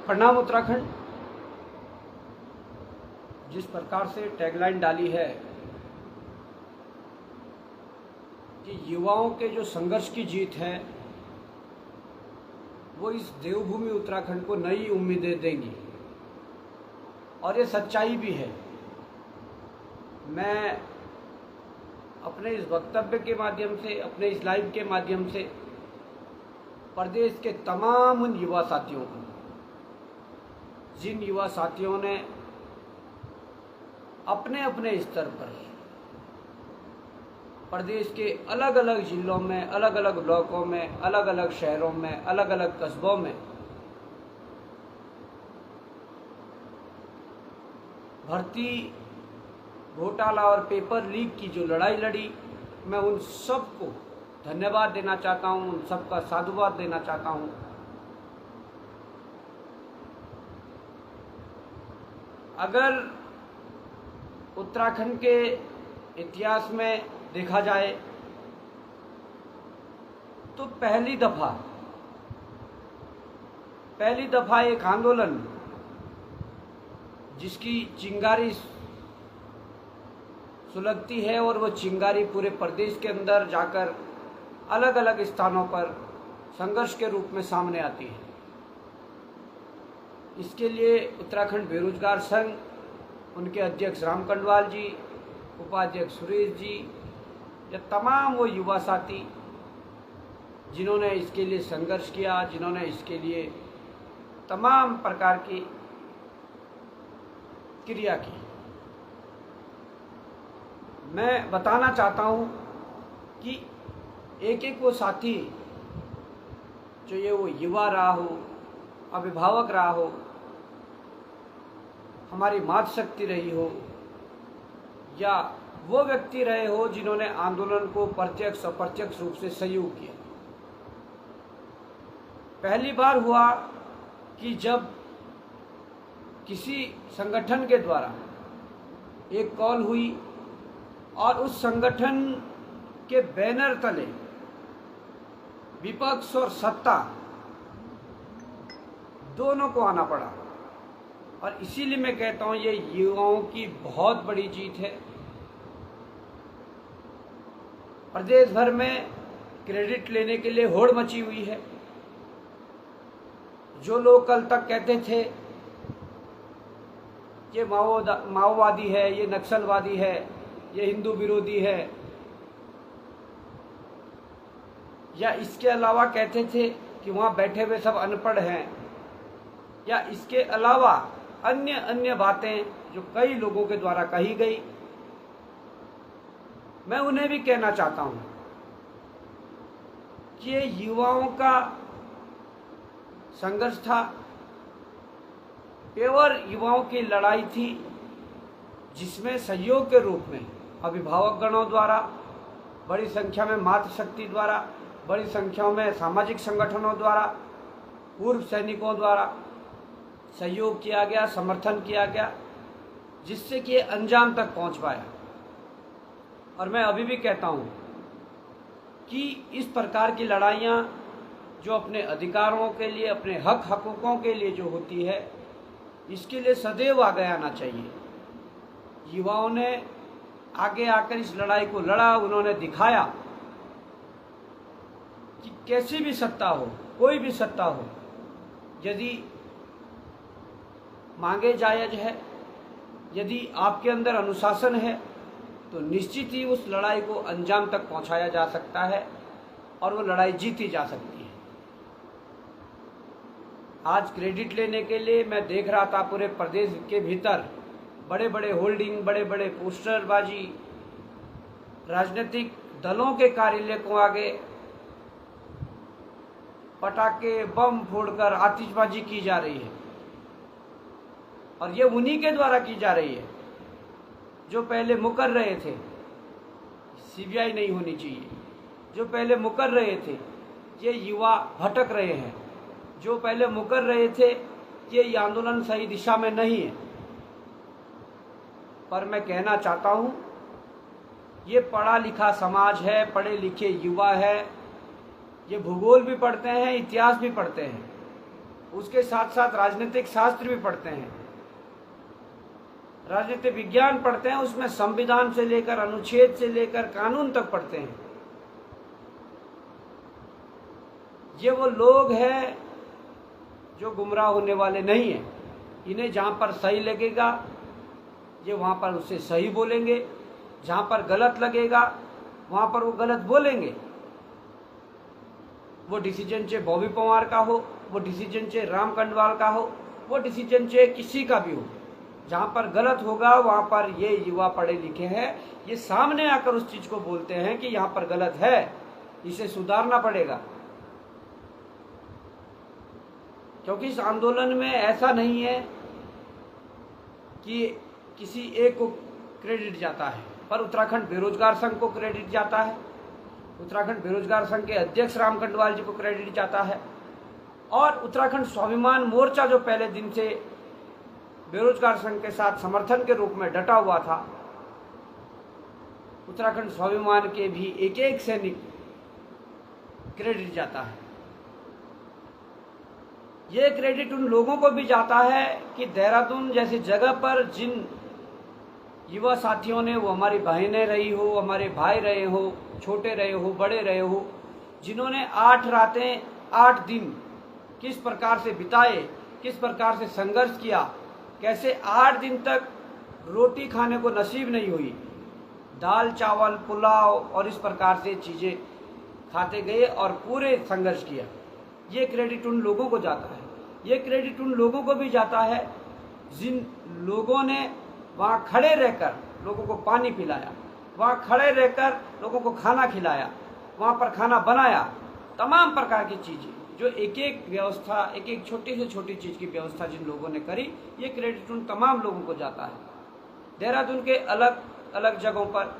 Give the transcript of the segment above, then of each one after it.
प्रणाम उत्तराखंड। जिस प्रकार से टैगलाइन डाली है कि युवाओं के जो संघर्ष की जीत है वो इस देवभूमि उत्तराखंड को नई उम्मीदें देंगी, और ये सच्चाई भी है। मैं अपने इस वक्तव्य के माध्यम से, अपने इस लाइव के माध्यम से प्रदेश के तमाम उन युवा साथियों को, जिन युवा साथियों ने अपने अपने स्तर पर प्रदेश के अलग अलग जिलों में, अलग अलग ब्लॉकों में, अलग अलग शहरों में, अलग अलग कस्बों में भर्ती घोटाला और पेपर लीक की जो लड़ाई लड़ी, मैं उन सबको धन्यवाद देना चाहता हूं, उन सबका साधुवाद देना चाहता हूं। अगर उत्तराखंड के इतिहास में देखा जाए तो पहली दफा एक आंदोलन जिसकी चिंगारी सुलगती है और वो चिंगारी पूरे प्रदेश के अंदर जाकर अलग अलग स्थानों पर संघर्ष के रूप में सामने आती है। इसके लिए उत्तराखंड बेरोजगार संघ, उनके अध्यक्ष राम कंडवाल जी, उपाध्यक्ष सुरेश जी, या तमाम वो युवा साथी जिन्होंने इसके लिए संघर्ष किया, जिन्होंने इसके लिए तमाम प्रकार की क्रिया की, मैं बताना चाहता हूं कि एक एक वो साथी, जो ये वो युवा रहा हो, अभिभावक रहा हो, हमारी मातृशक्ति रही हो, या वो व्यक्ति रहे हो जिन्होंने आंदोलन को प्रत्यक्ष अप्रत्यक्ष रूप से सहयोग किया। पहली बार हुआ कि जब किसी संगठन के द्वारा एक कॉल हुई और उस संगठन के बैनर तले विपक्ष और सत्ता दोनों को आना पड़ा, और इसीलिए मैं कहता हूं ये युवाओं की बहुत बड़ी जीत है। प्रदेश भर में क्रेडिट लेने के लिए होड़ मची हुई है। जो लोग कल तक कहते थे ये माओवादी है, ये नक्सलवादी है, ये हिंदू विरोधी है, या इसके अलावा कहते थे कि वहाँ बैठे हुए सब अनपढ़ हैं, या इसके अलावा अन्य बातें जो कई लोगों के द्वारा कही गई, मैं उन्हें भी कहना चाहता हूँ कि ये युवाओं का संघर्ष था, पेवर युवाओं की लड़ाई थी, जिसमें सहयोग के रूप में अभिभावक गणों द्वारा, बड़ी संख्या में मातृशक्ति द्वारा, बड़ी संख्या में सामाजिक संगठनों द्वारा, पूर्व सैनिकों द्वारा सहयोग किया गया, समर्थन किया गया, जिससे कि ये अंजाम तक पहुंच पाया। और मैं अभी भी कहता हूं कि इस प्रकार की लड़ाइयां जो अपने अधिकारों के लिए, अपने हकों के लिए जो होती है, इसके लिए सदैव आगे आना चाहिए। युवाओं ने आगे आकर इस लड़ाई को लड़ा, उन्होंने दिखाया कि कैसी भी सत्ता हो, कोई भी सत्ता हो, यदि मांगे जायज है, यदि आपके अंदर अनुशासन है, तो निश्चित ही उस लड़ाई को अंजाम तक पहुंचाया जा सकता है और वो लड़ाई जीती जा सकती है। आज क्रेडिट लेने के लिए मैं देख रहा था पूरे प्रदेश के भीतर बड़े बड़े होल्डिंग, बड़े बड़े पोस्टरबाजी, राजनीतिक दलों के कार्यालय को आगे पटाखे बम फोड़कर आतिशबाजी की जा रही है, और ये उन्हीं के द्वारा की जा रही है जो पहले मुकर रहे थे सीबीआई नहीं होनी चाहिए, जो पहले मुकर रहे थे ये युवा भटक रहे हैं, जो पहले मुकर रहे थे ये आंदोलन सही दिशा में नहीं है। पर मैं कहना चाहता हूं ये पढ़ा लिखा समाज है, पढ़े लिखे युवा है, ये भूगोल भी पढ़ते हैं, इतिहास भी पढ़ते हैं। उसके साथ साथ राजनीतिक शास्त्र भी पढ़ते हैं, राजनीतिक विज्ञान पढ़ते हैं, उसमें संविधान से लेकर अनुच्छेद से लेकर कानून तक पढ़ते हैं। ये वो लोग हैं जो गुमराह होने वाले नहीं हैं। इन्हें जहां पर सही लगेगा ये वहां पर उसे सही बोलेंगे, जहां पर गलत लगेगा वहां पर वो गलत बोलेंगे। वो डिसीजन चाहे बॉबी पवार का हो, वो डिसीजन चाहे राम कंडवाल का हो, वो डिसीजन चाहे किसी का भी हो, जहां पर गलत होगा वहां पर ये युवा पढ़े लिखे हैं, ये सामने आकर उस चीज को बोलते हैं कि यहाँ पर गलत है, इसे सुधारना पड़ेगा। क्योंकि इस आंदोलन में ऐसा नहीं है कि किसी एक को क्रेडिट जाता है, पर उत्तराखंड बेरोजगार संघ को क्रेडिट जाता है, उत्तराखंड बेरोजगार संघ के अध्यक्ष राम कंडवाल जी को क्रेडिट जाता है, और उत्तराखंड स्वाभिमान मोर्चा जो पहले दिन से बेरोजगार संघ के साथ समर्थन के रूप में डटा हुआ था, उत्तराखंड स्वाभिमान के भी एक एक सैनिक क्रेडिट जाता है। ये क्रेडिट उन लोगों को भी जाता है कि देहरादून जैसी जगह पर जिन युवा साथियों ने, वो हमारी बहनें रही हो, हमारे भाई रहे हो, छोटे रहे हो, बड़े रहे हो, जिन्होंने 8 रातें 8 दिन किस प्रकार से बिताए, किस प्रकार से संघर्ष किया, कैसे 8 दिन तक रोटी खाने को नसीब नहीं हुई, दाल चावल पुलाव और इस प्रकार से चीज़ें खाते गए और पूरे संघर्ष किया। ये क्रेडिट उन लोगों को जाता है। ये क्रेडिट उन लोगों को भी जाता है जिन लोगों ने वहाँ खड़े रहकर लोगों को पानी पिलाया, वहाँ खड़े रहकर लोगों को खाना खिलाया, वहाँ पर खाना बनाया, तमाम प्रकार की चीज़ें जो एक एक व्यवस्था, एक एक छोटी से छोटी चीज़ की व्यवस्था जिन लोगों ने करी, ये क्रेडिट उन तमाम लोगों को जाता है। देहरादून के अलग अलग जगहों पर,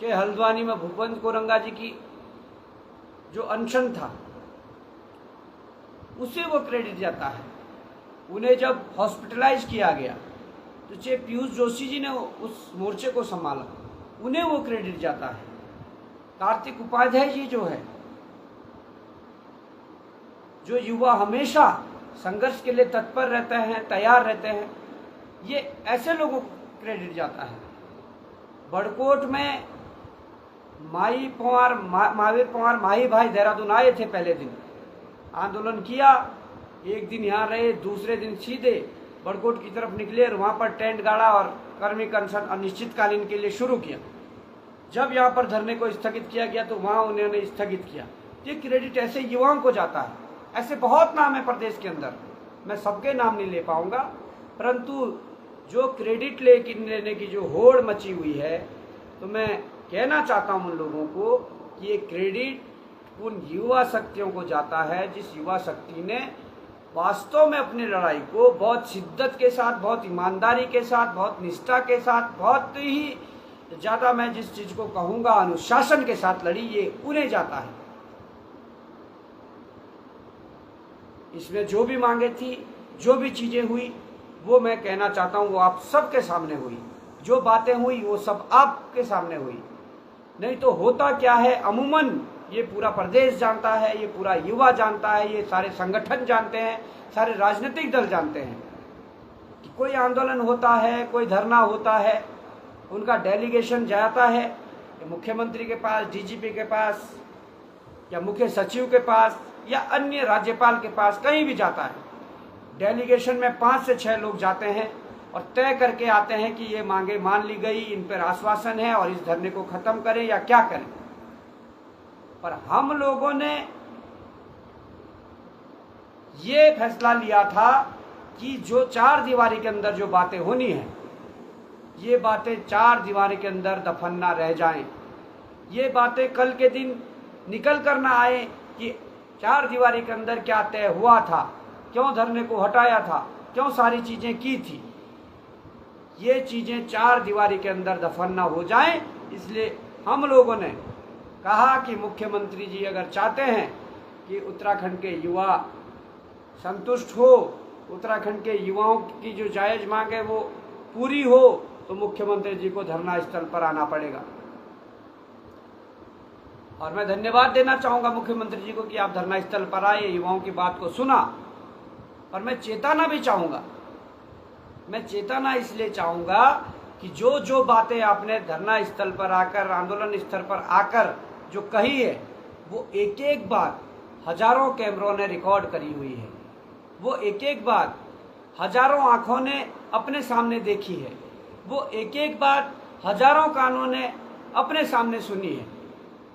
चाहे हल्द्वानी में भूपेंद्र कोरंगा जी की जो अनशन था उसे वो क्रेडिट जाता है। उन्हें जब हॉस्पिटलाइज किया गया तो चाहे पीयूष जोशी जी ने उस मोर्चे को संभाला, उन्हें वो क्रेडिट जाता है। कार्तिक उपाध्याय जी जो है, जो युवा हमेशा संघर्ष के लिए तत्पर रहते हैं, तैयार रहते हैं, ये ऐसे लोगों को क्रेडिट जाता है। बड़कोट में महावीर पवार माही भाई देहरादून आए थे, पहले दिन आंदोलन किया, एक दिन यहाँ रहे, दूसरे दिन सीधे बड़कोट की तरफ निकले और वहाँ पर टेंट गाड़ा और कर्मी अनशन अनिश्चितकालीन के लिए शुरू किया। जब यहाँ पर धरने को स्थगित किया गया तो वहाँ उन्होंने स्थगित किया। ये क्रेडिट ऐसे युवाओं को जाता है। ऐसे बहुत नाम है प्रदेश के अंदर, मैं सबके नाम नहीं ले पाऊंगा, परंतु जो क्रेडिट लेने की जो होड़ मची हुई है, तो मैं कहना चाहता हूँ उन लोगों को कि ये क्रेडिट उन युवा शक्तियों को जाता है जिस युवा शक्ति ने वास्तव में अपनी लड़ाई को बहुत शिद्दत के साथ, बहुत ईमानदारी के साथ, बहुत निष्ठा के साथ, बहुत ही ज़्यादा मैं जिस चीज़ को कहूँगा अनुशासन के साथ लड़ी, ये उन्हें जाता है। इसमें जो भी मांगे थी, जो भी चीज़ें हुई, वो मैं कहना चाहता हूँ वो आप सबके सामने हुई। जो बातें हुई वो सब आपके सामने हुई। नहीं तो होता क्या है, अमूमन ये पूरा प्रदेश जानता है, ये पूरा युवा जानता है, ये सारे संगठन जानते हैं, सारे राजनीतिक दल जानते हैं कि कोई आंदोलन होता है, कोई धरना होता है, उनका डेलीगेशन जाता है मुख्यमंत्री के पास, डीजीपी के पास, या मुख्य सचिव के पास, या अन्य राज्यपाल के पास, कहीं भी जाता है। डेलीगेशन में 5 से 6 लोग जाते हैं और तय करके आते हैं कि ये मांगे मान ली गई, इन पर आश्वासन है और इस धरने को खत्म करें या क्या करें। पर हम लोगों ने ये फैसला लिया था कि जो 4 दीवारी के अंदर जो बातें होनी है, ये बातें 4 दीवारी के अंदर दफन ना रह जाएं। ये बातें कल के दिन निकल कर ना आए कि 4 दीवारी के अंदर क्या तय हुआ था, क्यों धरने को हटाया था, क्यों सारी चीजें की थी। ये चीजें 4 दीवारी के अंदर दफन ना हो जाएं, इसलिए हम लोगों ने कहा कि मुख्यमंत्री जी अगर चाहते हैं कि उत्तराखंड के युवा संतुष्ट हो, उत्तराखंड के युवाओं की जो जायज मांग है वो पूरी हो, तो मुख्यमंत्री जी को धरना स्थल पर आना पड़ेगा। और मैं धन्यवाद देना चाहूंगा मुख्यमंत्री जी को कि आप धरना स्थल पर आए, युवाओं की बात को सुना और मैं चेताना भी चाहूँगा। मैं चेताना इसलिए चाहूँगा कि जो जो बातें आपने धरना स्थल पर आकर, आंदोलन स्थल पर आकर जो कही है, वो एक एक बात हजारों कैमरों ने रिकॉर्ड करी हुई है। वो एक एक बात हजारों आंखों ने अपने सामने देखी है। वो एक एक बात हजारों कानों ने अपने सामने सुनी है।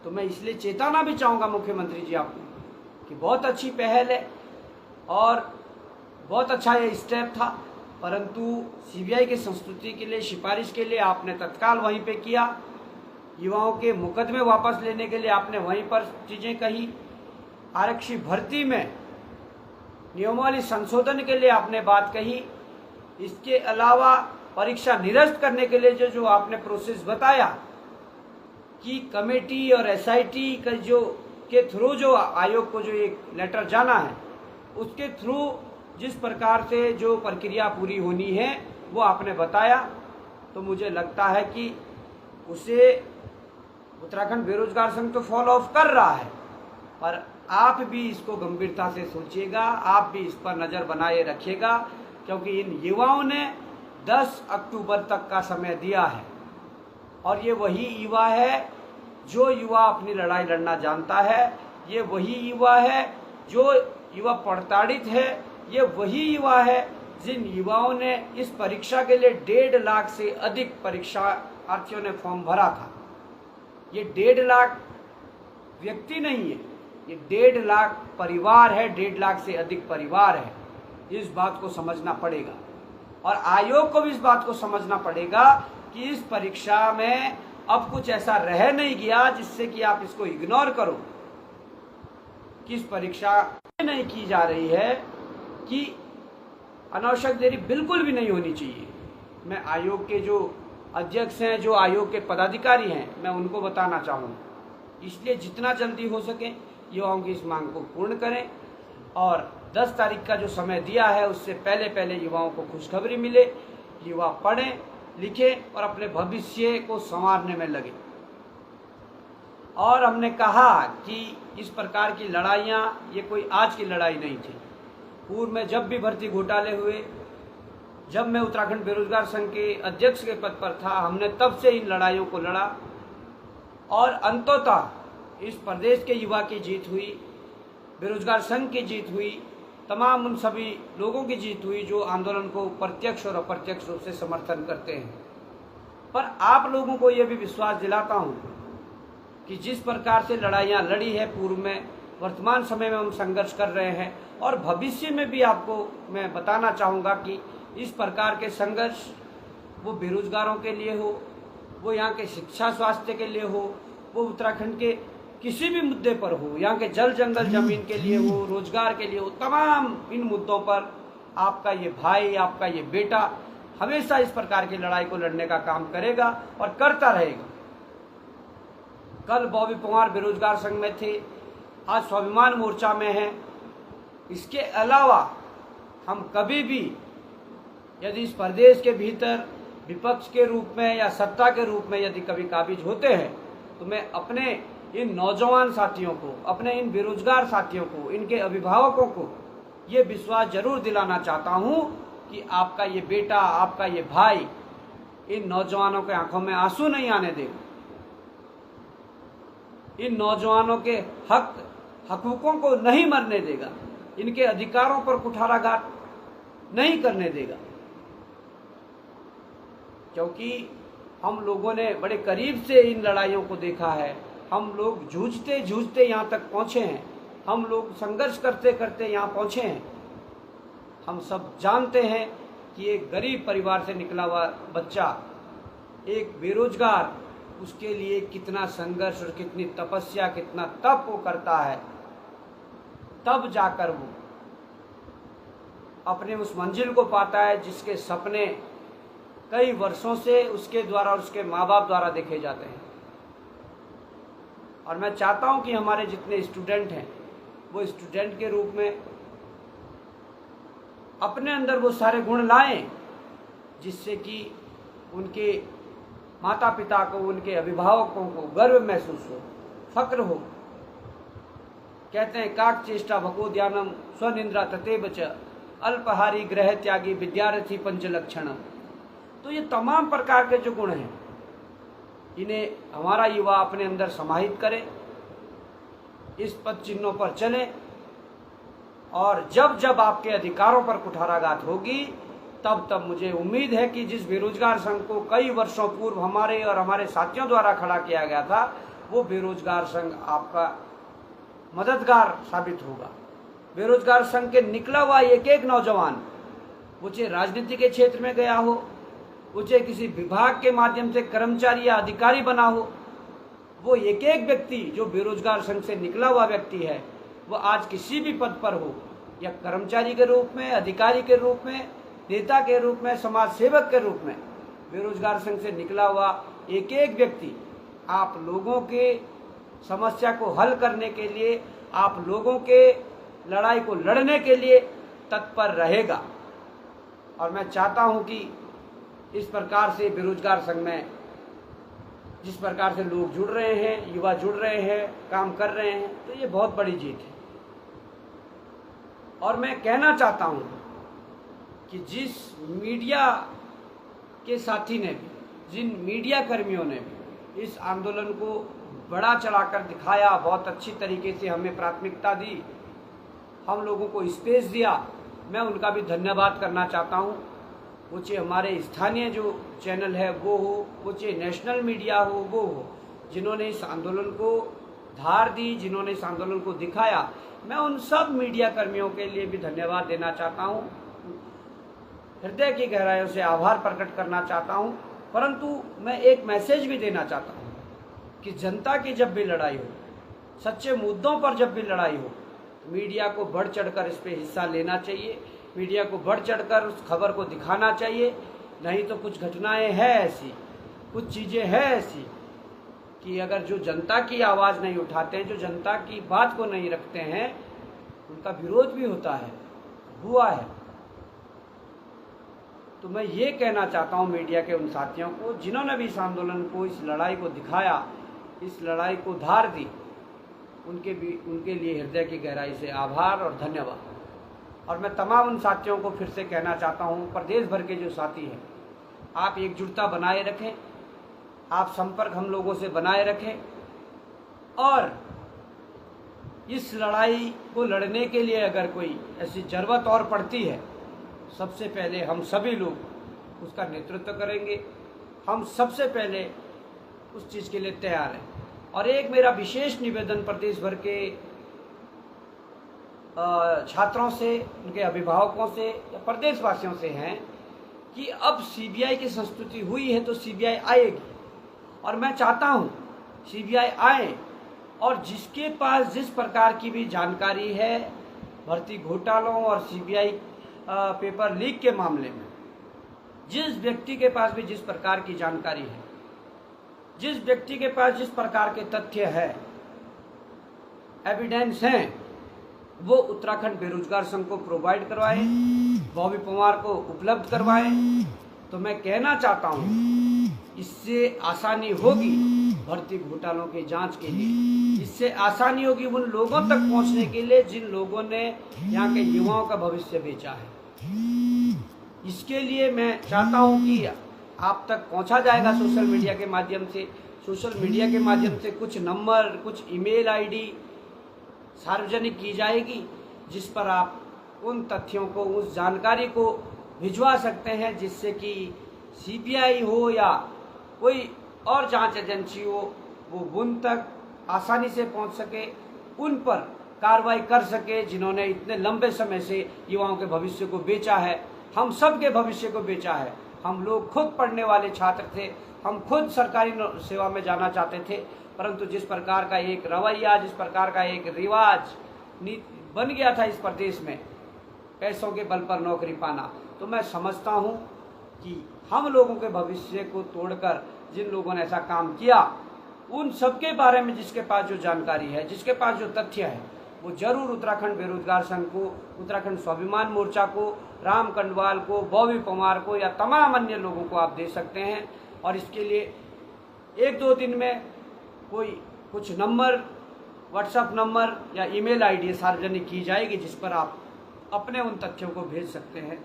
तो मैं इसलिए चेताना भी चाहूँगा मुख्यमंत्री जी आपको कि बहुत अच्छी पहल है और बहुत अच्छा ये स्टेप था, परंतु सीबीआई की संस्तुति के लिए, सिफारिश के लिए आपने तत्काल वहीं पे किया। युवाओं के मुकदमे वापस लेने के लिए आपने वहीं पर चीज़ें कही। आरक्षी भर्ती में नियमावली संशोधन के लिए आपने बात कही। इसके अलावा परीक्षा निरस्त करने के लिए जो आपने प्रोसेस बताया कि कमेटी और एसआईटी का के थ्रू जो आयोग को जो एक लेटर जाना है, उसके थ्रू जिस प्रकार से जो प्रक्रिया पूरी होनी है वो आपने बताया। तो मुझे लगता है कि उसे उत्तराखंड बेरोजगार संघ तो फॉलो ऑफ कर रहा है, पर आप भी इसको गंभीरता से सोचिएगा, आप भी इस पर नज़र बनाए रखिएगा, क्योंकि इन युवाओं ने 10 अक्टूबर तक का समय दिया है और ये वही युवा है जो युवा अपनी लड़ाई लड़ना जानता है। ये वही युवा है जो युवा प्रताड़ित है। ये वही युवा है जिन युवाओं ने इस परीक्षा के लिए 1.5 लाख से अधिक परीक्षार्थियों ने फॉर्म भरा था। ये 1.5 लाख व्यक्ति नहीं है, ये 1.5 लाख परिवार है, 1.5 लाख से अधिक परिवार है। इस बात को समझना पड़ेगा और आयोग को भी इस बात को समझना पड़ेगा कि इस परीक्षा में अब कुछ ऐसा रह नहीं गया जिससे कि आप इसको इग्नोर करो, कि इस परीक्षा नहीं की जा रही है कि अनावश्यक देरी बिल्कुल भी नहीं होनी चाहिए। मैं आयोग के जो अध्यक्ष हैं, जो आयोग के पदाधिकारी हैं, मैं उनको बताना चाहूँगा, इसलिए जितना जल्दी हो सके युवाओं की इस मांग को पूर्ण करें और 10 तारीख का जो समय दिया है उससे पहले पहले युवाओं को खुशखबरी मिले, युवा पढ़ें, लिखें और अपने भविष्य को संवारने में लगे। और हमने कहा कि इस प्रकार की लड़ाइयाँ ये कोई आज की लड़ाई नहीं थी। पूर्व में जब भी भर्ती घोटाले हुए, जब मैं उत्तराखंड बेरोजगार संघ के अध्यक्ष के पद पर था, हमने तब से इन लड़ाइयों को लड़ा और अंततः इस प्रदेश के युवा की जीत हुई, बेरोजगार संघ की जीत हुई, तमाम उन सभी लोगों की जीत हुई जो आंदोलन को प्रत्यक्ष और अप्रत्यक्ष रूप से समर्थन करते हैं। पर आप लोगों को यह भी विश्वास दिलाता हूं कि जिस प्रकार से लड़ाइयां लड़ी है पूर्व में, वर्तमान समय में हम संघर्ष कर रहे हैं और भविष्य में भी आपको मैं बताना चाहूँगा कि इस प्रकार के संघर्ष वो बेरोजगारों के लिए हो, वो यहाँ के शिक्षा स्वास्थ्य के लिए हो, वो उत्तराखंड के किसी भी मुद्दे पर हो, यहाँ के जल जंगल जमीन के लिए हो, रोजगार के लिए हो, तमाम इन मुद्दों पर आपका ये भाई, आपका ये बेटा हमेशा इस प्रकार की लड़ाई को लड़ने का काम करेगा और करता रहेगा। कल बॉबी पंवार बेरोजगार संघ में थे, आज स्वाभिमान मोर्चा में हैं। इसके अलावा हम कभी भी यदि इस प्रदेश के भीतर विपक्ष के रूप में या सत्ता के रूप में यदि कभी काबिज होते हैं, तो मैं अपने इन नौजवान साथियों को, अपने इन बेरोजगार साथियों को, इनके अभिभावकों को ये विश्वास जरूर दिलाना चाहता हूँ कि आपका ये बेटा, आपका ये भाई इन नौजवानों के आंखों में आंसू नहीं आने देगा, इन नौजवानों के हकूकों को नहीं मरने देगा, इनके अधिकारों पर कुठाराघात नहीं करने देगा। क्योंकि हम लोगों ने बड़े करीब से इन लड़ाइयों को देखा है। हम लोग जूझते जूझते यहाँ तक पहुँचे हैं, हम लोग संघर्ष करते करते यहाँ पहुँचे हैं। हम सब जानते हैं कि एक गरीब परिवार से निकला हुआ बच्चा, एक बेरोजगार, उसके लिए कितना संघर्ष और कितनी तपस्या, कितना तप वो करता है, तब जाकर वो अपने उस मंजिल को पाता है जिसके सपने कई वर्षों से उसके द्वारा और उसके माँ बाप द्वारा देखे जाते हैं। और मैं चाहता हूं कि हमारे जितने स्टूडेंट हैं वो स्टूडेंट के रूप में अपने अंदर वो सारे गुण लाएं जिससे कि उनके माता पिता को, उनके अभिभावकों को गर्व महसूस हो, फक्र हो। कहते हैं काक चेष्टा भगोद्यानम स्वनिंद्रा ततेव च, अल्पहारी ग्रह त्यागी विद्यार्थी पंचलक्षण। तो ये तमाम प्रकार के जो गुण हैं, इन्हें हमारा युवा अपने अंदर समाहित करे, इस पद चिन्हों पर चले, और जब जब आपके अधिकारों पर कुठाराघात होगी तब तब मुझे उम्मीद है कि जिस बेरोजगार संघ को कई वर्षों पूर्व हमारे और हमारे साथियों द्वारा खड़ा किया गया था, वो बेरोजगार संघ आपका मददगार साबित होगा। बेरोजगार संघ के निकला हुआ एक एक नौजवान, वो चाहे राजनीति के क्षेत्र में गया हो, वो चाहे किसी विभाग के माध्यम से कर्मचारी या अधिकारी बना हो, वो एक एक व्यक्ति जो बेरोजगार संघ से निकला हुआ व्यक्ति है, वो आज किसी भी पद पर हो, या कर्मचारी के रूप में, अधिकारी के रूप में, नेता के रूप में, समाज सेवक के रूप में, बेरोजगार संघ से निकला हुआ एक एक व्यक्ति आप लोगों के समस्या को हल करने के लिए, आप लोगों के लड़ाई को लड़ने के लिए तत्पर रहेगा। और मैं चाहता हूं कि इस प्रकार से बेरोजगार संघ में जिस प्रकार से लोग जुड़ रहे हैं, युवा जुड़ रहे हैं, काम कर रहे हैं, तो ये बहुत बड़ी जीत है। और मैं कहना चाहता हूं कि जिस मीडिया के साथी ने भी, जिन मीडिया कर्मियों ने भी इस आंदोलन को बड़ा चढ़ाकर दिखाया, बहुत अच्छी तरीके से हमें प्राथमिकता दी, हम लोगों को स्पेस दिया, मैं उनका भी धन्यवाद करना चाहता हूं। वो चाहे हमारे स्थानीय जो चैनल है वो हो, वो चाहे नेशनल मीडिया हो वो हो, जिन्होंने इस आंदोलन को धार दी, जिन्होंने इस आंदोलन को दिखाया, मैं उन सब मीडिया कर्मियों के लिए भी धन्यवाद देना चाहता हूं, हृदय की गहराइयों से आभार प्रकट करना चाहता हूं। परंतु मैं एक मैसेज भी देना चाहता हूं कि जनता की जब भी लड़ाई हो, सच्चे मुद्दों पर जब भी लड़ाई हो, मीडिया को बढ़ चढ़कर इस पे हिस्सा लेना चाहिए, मीडिया को बढ़ चढ़कर उस खबर को दिखाना चाहिए। नहीं तो कुछ घटनाएं हैं ऐसी, कुछ चीज़ें हैं ऐसी कि अगर जो जनता की आवाज़ नहीं उठाते हैं, जो जनता की बात को नहीं रखते हैं, उनका विरोध भी होता है, हुआ है। तो मैं ये कहना चाहता हूँ मीडिया के उन साथियों को जिन्होंने भी इस आंदोलन को, इस लड़ाई को दिखाया, इस लड़ाई को धार दी, उनके लिए हृदय की गहराई से आभार और धन्यवाद। और मैं तमाम उन साथियों को फिर से कहना चाहता हूँ, प्रदेश भर के जो साथी हैं, आप एकजुटता बनाए रखें, आप संपर्क हम लोगों से बनाए रखें, और इस लड़ाई को लड़ने के लिए अगर कोई ऐसी जरूरत और पड़ती है, सबसे पहले हम सभी लोग उसका नेतृत्व करेंगे, हम सबसे पहले उस चीज़ के लिए तैयार हैं। और एक मेरा विशेष निवेदन प्रदेश भर के छात्रों से, उनके अभिभावकों से या प्रदेशवासियों से हैं कि अब सीबीआई की संस्तुति हुई है तो सीबीआई आएगी, और मैं चाहता हूं सीबीआई आए, और जिसके पास जिस प्रकार की भी जानकारी है भर्ती घोटालों और सीबीआई पेपर लीक के मामले में, जिस व्यक्ति के पास भी जिस प्रकार की जानकारी है, जिस व्यक्ति के पास जिस प्रकार के तथ्य है, एविडेंस हैं, वो उत्तराखंड बेरोजगार संघ को प्रोवाइड करवाएं, बॉबी पवार को उपलब्ध करवाएं। तो मैं कहना चाहता हूं, इससे आसानी होगी भर्ती घोटालों की जांच के लिए, इससे आसानी होगी उन लोगों तक पहुंचने के लिए जिन लोगों ने यहाँ के युवाओं का भविष्य बेचा है। इसके लिए मैं चाहता हूं कि आप तक पहुंचा जाएगा सोशल मीडिया के माध्यम से। सोशल मीडिया के माध्यम से कुछ नंबर, कुछ ईमेल आईडी सार्वजनिक की जाएगी, जिस पर आप उन तथ्यों को, उस जानकारी को भिजवा सकते हैं, जिससे कि सीबीआई हो या कोई और जांच एजेंसी हो, वो उन तक आसानी से पहुंच सके, उन पर कार्रवाई कर सके जिन्होंने इतने लंबे समय से युवाओं के भविष्य को बेचा है, हम सब के भविष्य को बेचा है। हम लोग खुद पढ़ने वाले छात्र थे, हम खुद सरकारी सेवा में जाना चाहते थे, परंतु जिस प्रकार का एक रवैया, जिस प्रकार का एक रिवाज बन गया था इस प्रदेश में, पैसों के बल पर नौकरी पाना, तो मैं समझता हूं कि हम लोगों के भविष्य को तोड़कर जिन लोगों ने ऐसा काम किया, उन सबके बारे में जिसके पास जो जानकारी है, जिसके पास जो तथ्य है, वो जरूर उत्तराखंड बेरोजगार संघ को, उत्तराखंड स्वाभिमान मोर्चा को, राम कंडवाल को, बॉबी पवार को या तमाम अन्य लोगों को आप दे सकते हैं। और इसके लिए 1-2 दिन में कोई कुछ नंबर, व्हाट्सएप नंबर या ईमेल आईडी सार्वजनिक की जाएगी, जिस पर आप अपने उन तथ्यों को भेज सकते हैं।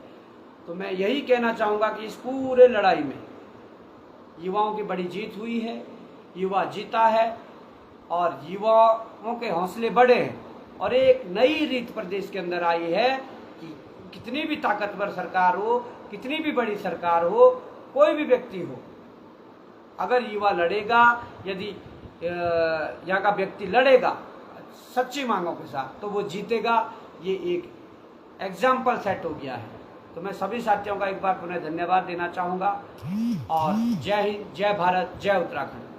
तो मैं यही कहना चाहूँगा कि इस पूरे लड़ाई में युवाओं की बड़ी जीत हुई है, युवा जीता है और युवाओं के हौसले बढ़े हैं और एक नई रीत प्रदेश के अंदर आई है कि कितनी भी ताकतवर सरकार हो, कितनी भी बड़ी सरकार हो, कोई भी व्यक्ति हो, अगर युवा लड़ेगा, यदि यहाँ का व्यक्ति लड़ेगा सच्ची मांगों के साथ, तो वो जीतेगा। ये एक एग्जाम्पल सेट हो गया है। तो मैं सभी साथियों का एक बार पुनः धन्यवाद देना चाहूँगा और जय हिंद, जय भारत, जय उत्तराखंड।